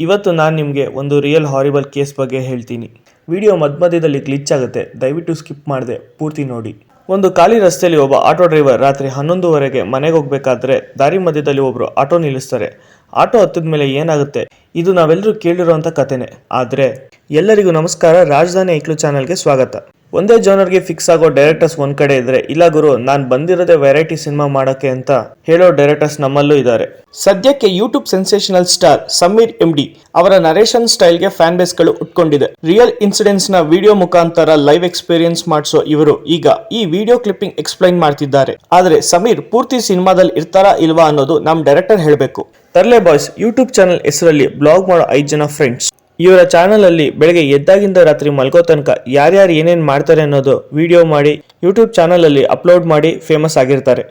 ಇವತ್ತು ನಾನು ನಿಮಗೆ ಒಂದು ರಿಯಲ್ ಹಾರಿಬಲ್ ಕೇಸ್ ಬಗ್ಗೆ ಹೇಳ್ತೀನಿ. ವಿಡಿಯೋ ಮಧ್ಯದಲ್ಲಿ ಗ್ಲಿಚ್ ಆಗುತ್ತೆ, ದಯವಿಟ್ಟು ಸ್ಕಿಪ್ ಮಾಡದೆ ಪೂರ್ತಿ ನೋಡಿ. ಒಂದು ಖಾಲಿ ರಸ್ತೆಯಲ್ಲಿ ಒಬ್ಬ ಆಟೋ ಡ್ರೈವರ್ ರಾತ್ರಿ 11:30ಗೆ ಮನೆಗೆ ಹೋಗ್ಬೇಕಾದ್ರೆ ದಾರಿ ಮಧ್ಯದಲ್ಲಿ ಒಬ್ರು ಆಟೋ ನಿಲ್ಲಿಸ್ತಾರೆ. ಆಟೋ ಹತ್ತಿದ ಮೇಲೆ ಏನಾಗುತ್ತೆ, ಇದು ನಾವೆಲ್ಲರೂ ಕೇಳಿರೋಂಥ ಕಥೆನೇ. ಆದರೆ ಎಲ್ಲರಿಗೂ ನಮಸ್ಕಾರ, ರಾಜಧಾನಿ ಐಕ್ಳು ಚಾನಲ್ಗೆ ಸ್ವಾಗತ. ಒಂದೇ ಜಾನರ್ಗೆ ಫಿಕ್ಸ್ ಆಗೋ ಡೈರೆಕ್ಟರ್ಸ್ ಒಂದ್ ಕಡೆ ಇದ್ರೆ, ಇಲ್ಲ ಗುರು ನಾನು ಬಂದಿರೋದೇ ವೆರೈಟಿ ಸಿನಿಮಾ ಮಾಡೋಕೆ ಅಂತ ಹೇಳೋ ಡೈರೆಕ್ಟರ್ಸ್ ನಮ್ಮಲ್ಲೂ ಇದ್ದಾರೆ. ಸದ್ಯಕ್ಕೆ YouTube sensational star Sameer MD ಅವರ ನರೇಷನ್ ಸ್ಟೈಲ್ಗೆ ಫ್ಯಾನ್ ಬೇಸ್ಗಳು ಉಟ್ಕೊಂಡಿದೆ. ರಿಯಲ್ ಇನ್ಸಿಡೆಂಟ್ಸ್ ನ ವಿಡಿಯೋ ಮುಖಾಂತರ ಲೈವ್ ಎಕ್ಸ್ಪೀರಿಯನ್ಸ್ ಮಾಡಿಸೋ ಇವರು ಈಗ ಈ ವಿಡಿಯೋ ಕ್ಲಿಪ್ಪಿಂಗ್ ಎಕ್ಸ್ಪ್ಲೈನ್ ಮಾಡ್ತಿದ್ದಾರೆ. ಆದ್ರೆ ಸಮೀರ್ ಪೂರ್ತಿ ಸಿನಿಮಾದಲ್ಲಿ ಇರ್ತಾರಾ ಇಲ್ವಾ ಅನ್ನೋದು ನಮ್ ಡೈರೆಕ್ಟರ್ ಹೇಳಬೇಕು. ತರ್ಲೆ ಬಾಯ್ಸ್ ಯೂಟ್ಯೂಬ್ ಚಾನಲ್ ಹೆಸರಲ್ಲಿ ಬ್ಲಾಗ್ ಮಾಡೋ 5 ಜನ ಫ್ರೆಂಡ್ಸ್. ಇವರ ಚಾನಲ್ ಅಲ್ಲಿ ಬೆಳಗ್ಗೆ ಎದ್ದಾಗಿಂದ ರಾತ್ರಿ ಮಲ್ಗೋ ತನಕ ಯಾರ್ಯಾರು ಏನೇನ್ ಮಾಡ್ತಾರೆ ಅನ್ನೋದು ವಿಡಿಯೋ ಮಾಡಿ ಯೂಟ್ಯೂಬ್ ಚಾನಲ್ ಅಲ್ಲಿ ಅಪ್ಲೋಡ್ ಮಾಡಿ ಫೇಮಸ್ ಆಗಿರ್ತಾರೆ.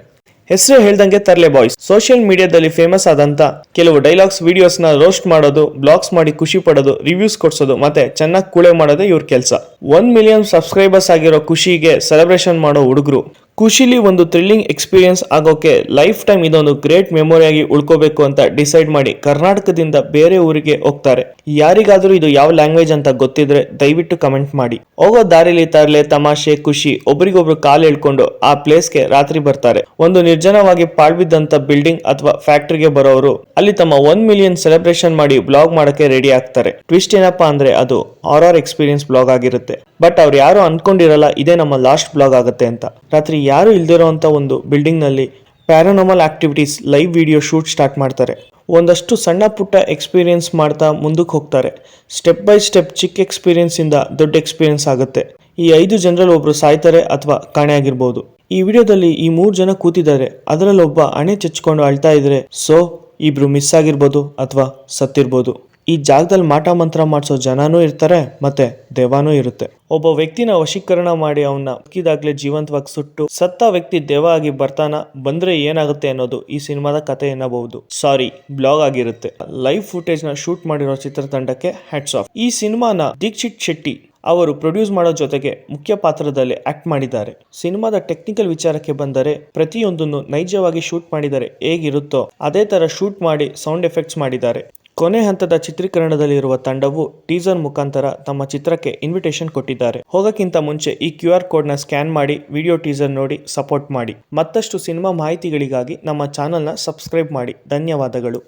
ಹೆಸರು ಹೇಳ್ದಂಗೆ ತರ್ಲೆ ಬಾಯ್ಸ್. ಸೋಷಿಯಲ್ ಮೀಡಿಯಾದಲ್ಲಿ ಫೇಮಸ್ ಆದಂತ ಕೆಲವು ಡೈಲಾಗ್ಸ್ ವಿಡಿಯೋಸ್ ನ ರೋಸ್ಟ್ ಮಾಡೋದು, ಬ್ಲಾಗ್ಸ್ ಮಾಡಿ ಖುಷಿ ಪಡೋದು, ರಿವ್ಯೂಸ್ ಕೊಡ್ಸೋದು ಮತ್ತೆ ಚೆನ್ನಾಗಿ ಕೂಳೆ ಮಾಡೋದೇ ಇವ್ರ ಕೆಲಸ. 1 ಮಿಲಿಯನ್ ಸಬ್ಸ್ಕ್ರೈಬರ್ಸ್ ಆಗಿರೋ ಖುಷಿಗೆ ಸೆಲೆಬ್ರೇಷನ್ ಮಾಡೋ ಹುಡುಗರು. ಖುಷಿಲಿ ಒಂದು ಥ್ರಿಲ್ಲಿಂಗ್ ಎಕ್ಸ್ಪೀರಿಯನ್ಸ್ ಆಗೋಕೆ ಲೈಫ್ ಟೈಮ್ ಇದೊಂದು ಗ್ರೇಟ್ ಮೆಮೊರಿಯಾಗಿ ಉಳ್ಕೋಬೇಕು ಅಂತ ಡಿಸೈಡ್ ಮಾಡಿ ಕರ್ನಾಟಕದಿಂದ ಬೇರೆ ಊರಿಗೆ ಹೋಗ್ತಾರೆ. ಯಾರಿಗಾದ್ರೂ ಇದು ಯಾವ ಲ್ಯಾಂಗ್ವೇಜ್ ಅಂತ ಗೊತ್ತಿದ್ರೆ ದಯವಿಟ್ಟು ಕಮೆಂಟ್ ಮಾಡಿ. ಹೋಗೋ ದಾರಿಲಿ ತರ್ಲೆ, ತಮಾಷೆ, ಖುಷಿ ಒಬ್ರಿಗೊಬ್ರು ಕಾಲು ಎಳ್ಕೊಂಡು ಆ ಪ್ಲೇಸ್ಗೆ ರಾತ್ರಿ ಬರ್ತಾರೆ. ಒಂದು ನಿರ್ಜನವಾಗಿ ಪಾಳ್ಬಿದ್ದಂತ ಬಿಲ್ಡಿಂಗ್ ಅಥವಾ ಫ್ಯಾಕ್ಟ್ರಿಗೆ ಬರೋರು ಅಲ್ಲಿ ತಮ್ಮ 1 ಮಿಲಿಯನ್ ಸೆಲೆಬ್ರೇಷನ್ ಮಾಡಿ ಬ್ಲಾಗ್ ಮಾಡಕ್ಕೆ ರೆಡಿ ಆಗ್ತಾರೆ. ಟ್ವಿಸ್ಟ್ ಏನಪ್ಪಾ ಅಂದ್ರೆ ಅದು ಹಾರರ್ ಎಕ್ಸ್ಪೀರಿಯನ್ಸ್ ಬ್ಲಾಗ್ ಆಗಿರುತ್ತೆ. ಬಟ್ ಅವ್ರು ಯಾರು ಅನ್ಕೊಂಡಿರಲ್ಲ ಇದೇ ನಮ್ಮ ಲಾಸ್ಟ್ ಬ್ಲಾಗ್ ಆಗುತ್ತೆ ಅಂತ. ರಾತ್ರಿ ಯಾರು ಇಲ್ದಿರೋ ಅಂತ ಒಂದು ಬಿಲ್ಡಿಂಗ್ ನಲ್ಲಿ paranormal activities live video shoot start ಮಾಡ್ತಾರೆ. ಒಂದಷ್ಟು ಸಣ್ಣ ಪುಟ್ಟ ಎಕ್ಸ್ಪೀರಿಯನ್ಸ್ ಮಾಡ್ತಾ ಮುಂದಕ್ಕೆ ಹೋಗ್ತಾರೆ. ಸ್ಟೆಪ್ ಬೈ ಸ್ಟೆಪ್ ಚಿಕ್ಕ ಎಕ್ಸ್ಪೀರಿಯನ್ಸ್ ಇಂದ ದೊಡ್ಡ ಎಕ್ಸ್ಪೀರಿಯನ್ಸ್ ಆಗುತ್ತೆ. ಈ 5 ಜನರಲ್ಲಿ ಒಬ್ರು ಸಾಯ್ತಾರೆ ಅಥವಾ ಕಾಣೆಯಾಗಿರ್ಬೋದು. ಈ ವಿಡಿಯೋದಲ್ಲಿ ಈ 3 ಜನ ಕೂತಿದ್ದಾರೆ. ಅದರಲ್ಲಿ ಒಬ್ಬ ಹಣೆ ಚಚ್ಕೊಂಡು ಅಳ್ತಾ ಇದ್ರೆ, ಸೊ ಇಬ್ರು ಮಿಸ್ ಆಗಿರ್ಬೋದು ಅಥವಾ ಸತ್ತಿರ್ಬೋದು. ಈ ಜಾಗದಲ್ಲಿ ಮಾಟ ಮಂತ್ರ ಮಾಡಿಸೋ ಜನನೂ ಇರ್ತಾರೆ, ಮತ್ತೆ ದೆವ್ವನೂ ಇರುತ್ತೆ. ಒಬ್ಬ ವ್ಯಕ್ತಿನ ವಶೀಕರಣ ಮಾಡಿ ಅವನ್ನ ಬದುಕಿದಾಗ್ಲೇ ಜೀವಂತವಾಗಿ ಸುಟ್ಟು ಸತ್ತ ವ್ಯಕ್ತಿ ದೆವ್ವ ಆಗಿ ಬಂದ್ರೆ ಏನಾಗುತ್ತೆ ಅನ್ನೋದು ಈ ಸಿನಿಮಾದ ಕಥೆ ಎನ್ನಬಹುದು. ಸಾರಿ, ಬ್ಲಾಗ್ ಆಗಿರುತ್ತೆ. ಲೈವ್ ಫುಟೇಜ್ ನ ಶೂಟ್ ಮಾಡಿರೋ ಚಿತ್ರತಂಡಕ್ಕೆ ಹ್ಯಾಟ್ಸ್ ಆಫ್. ಈ ಸಿನಿಮಾನ ದೀಕ್ಷಿತ್ ಶೆಟ್ಟಿ ಅವರು ಪ್ರೊಡ್ಯೂಸ್ ಮಾಡೋ ಜೊತೆಗೆ ಮುಖ್ಯ ಪಾತ್ರದಲ್ಲಿ ಆಕ್ಟ್ ಮಾಡಿದ್ದಾರೆ. ಸಿನಿಮಾದ ಟೆಕ್ನಿಕಲ್ ವಿಚಾರಕ್ಕೆ ಬಂದರೆ ಪ್ರತಿಯೊಂದನ್ನು ನೈಜವಾಗಿ ಶೂಟ್ ಮಾಡಿದರೆ ಹೇಗಿರುತ್ತೋ ಅದೇ ತರ ಶೂಟ್ ಮಾಡಿ ಸೌಂಡ್ ಎಫೆಕ್ಟ್ಸ್ ಮಾಡಿದ್ದಾರೆ. ಕೊನೆ ಹಂತದ ಚಿತ್ರೀಕರಣದಲ್ಲಿರುವ ತಂಡವು ಟೀಸರ್ ಮುಖಾಂತರ ತಮ್ಮ ಚಿತ್ರಕ್ಕೆ ಇನ್ವಿಟೇಷನ್ ಕೊಟ್ಟಿದ್ದಾರೆ. ಹೋಗಕ್ಕಿಂತ ಮುಂಚೆ ಈ QR ಕೋಡ್ ನ ಸ್ಕ್ಯಾನ್ ಮಾಡಿ ವಿಡಿಯೋ ಟೀಸರ್ ನೋಡಿ ಸಪೋರ್ಟ್ ಮಾಡಿ. ಮತ್ತಷ್ಟು ಸಿನಿಮಾ ಮಾಹಿತಿಗಳಿಗಾಗಿ ನಮ್ಮ ಚಾನೆಲ್ನ ಸಬ್ಸ್ಕ್ರೈಬ್ ಮಾಡಿ. ಧನ್ಯವಾದಗಳು.